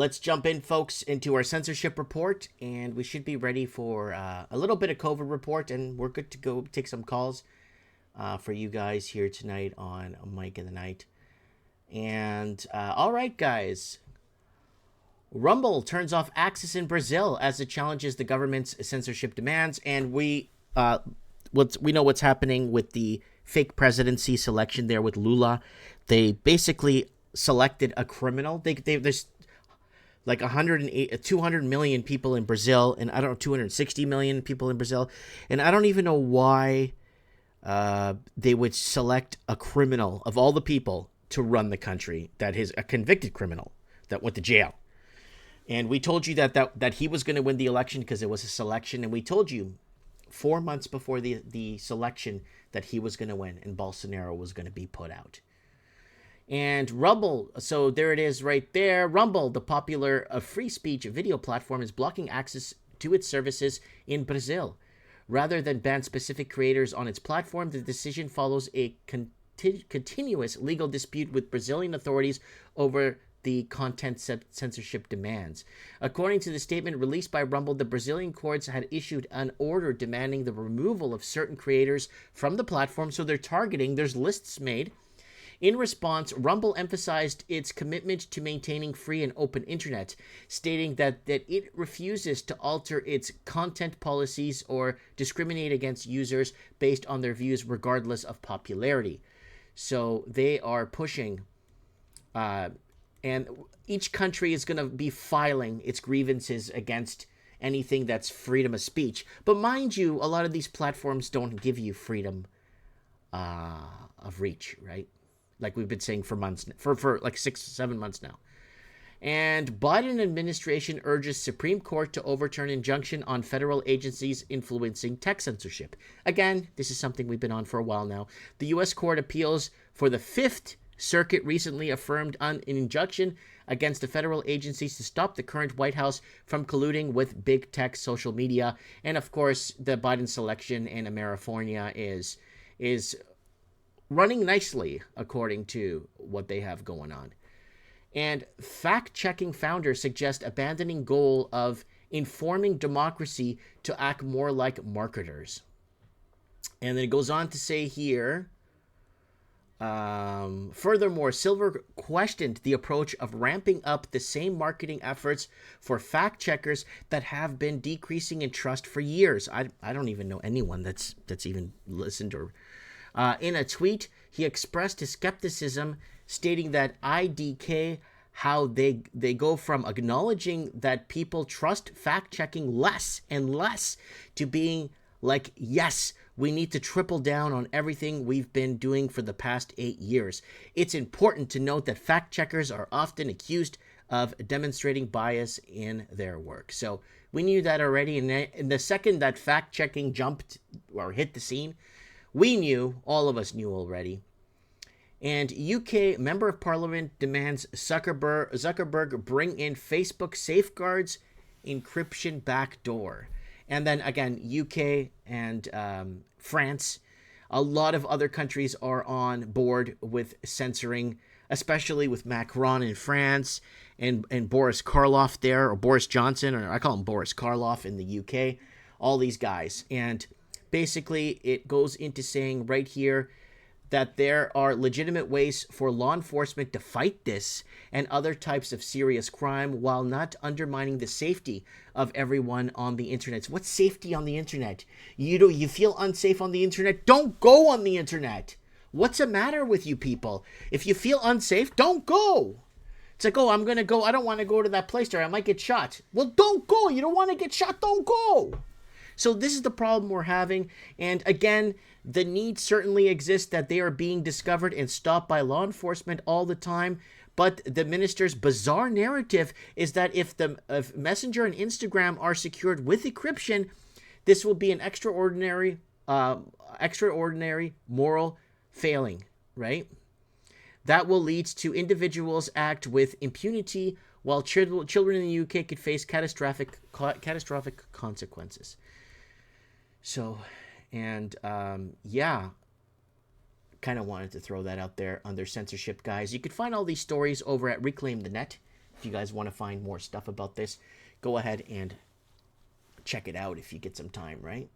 Let's jump in, folks, into our censorship report, and we should be ready for a little bit of COVID report, and we're good to go take some calls for you guys here tonight on Mike in the Night. And all right, guys. Rumble turns off access in Brazil as it challenges the government's censorship demands, and we know what's happening with the fake presidency selection there with Lula. They basically selected a criminal. There's like 108, 200 million people in Brazil, and I don't know, 260 million people in Brazil, and I don't even know why they would select a criminal of all the people to run the country that is a convicted criminal that went to jail. And we told you that he was going to win the election because it was a selection, and we told you 4 months before the selection that he was going to win and Bolsonaro was going to be put out. And Rumble, so there it is right there. Rumble, the popular free speech video platform, is blocking access to its services in Brazil. Rather than ban specific creators on its platform, the decision follows a continuous legal dispute with Brazilian authorities over the content censorship demands. According to the statement released by Rumble, the Brazilian courts had issued an order demanding the removal of certain creators from the platform, so they're targeting, there's lists made. In response, Rumble emphasized its commitment to maintaining free and open internet, stating that it refuses to alter its content policies or discriminate against users based on their views regardless of popularity. So they are pushing, and each country is going to be filing its grievances against anything that's freedom of speech. But mind you, a lot of these platforms don't give you freedom of reach, right? Like we've been saying for months, for like 6-7 months now. And Biden administration urges Supreme Court to overturn injunction on federal agencies influencing tech censorship. Again, this is something we've been on for a while now. The U.S. Court of Appeals for the Fifth Circuit recently affirmed an injunction against the federal agencies to stop the current White House from colluding with big tech social media. And of course, the Biden selection in California is running nicely, according to what they have going on. And fact-checking founders suggest abandoning goal of informing democracy to act more like marketers. And then it goes on to say here, furthermore, Silver questioned the approach of ramping up the same marketing efforts for fact-checkers that have been decreasing in trust for years. I don't even know anyone that's even listened or... in a tweet, he expressed his skepticism, stating that IDK, how they go from acknowledging that people trust fact-checking less and less to being like, yes, we need to triple down on everything we've been doing for the past 8 years. It's important to note that fact-checkers are often accused of demonstrating bias in their work. So we knew that already, and the second that fact-checking jumped or hit the scene, we knew, all of us knew already. And UK Member of Parliament demands Zuckerberg bring in Facebook safeguards encryption backdoor. And then again, UK and France, a lot of other countries are on board with censoring, especially with Macron in France and Boris Karloff there, or Boris Johnson, or I call him Boris Karloff in the UK, all these guys. And basically, it goes into saying right here that there are legitimate ways for law enforcement to fight this and other types of serious crime while not undermining the safety of everyone on the internet. What's safety on the internet? You feel unsafe on the internet? Don't go on the internet. What's the matter with you people? If you feel unsafe, don't go. It's like, oh, I'm going to go. I don't want to go to that place there. I might get shot. Well, don't go. You don't want to get shot. Don't go. So this is the problem we're having. And again, the need certainly exists that they are being discovered and stopped by law enforcement all the time. But the minister's bizarre narrative is that if Messenger and Instagram are secured with encryption, this will be an extraordinary moral failing, right? That will lead to individuals act with impunity, while children in the UK could face catastrophic consequences. So, and yeah, kind of wanted to throw that out there under censorship, guys. You could find all these stories over at Reclaim the Net. if you guys want to find more stuff about this, go ahead and check it out if you get some time, right?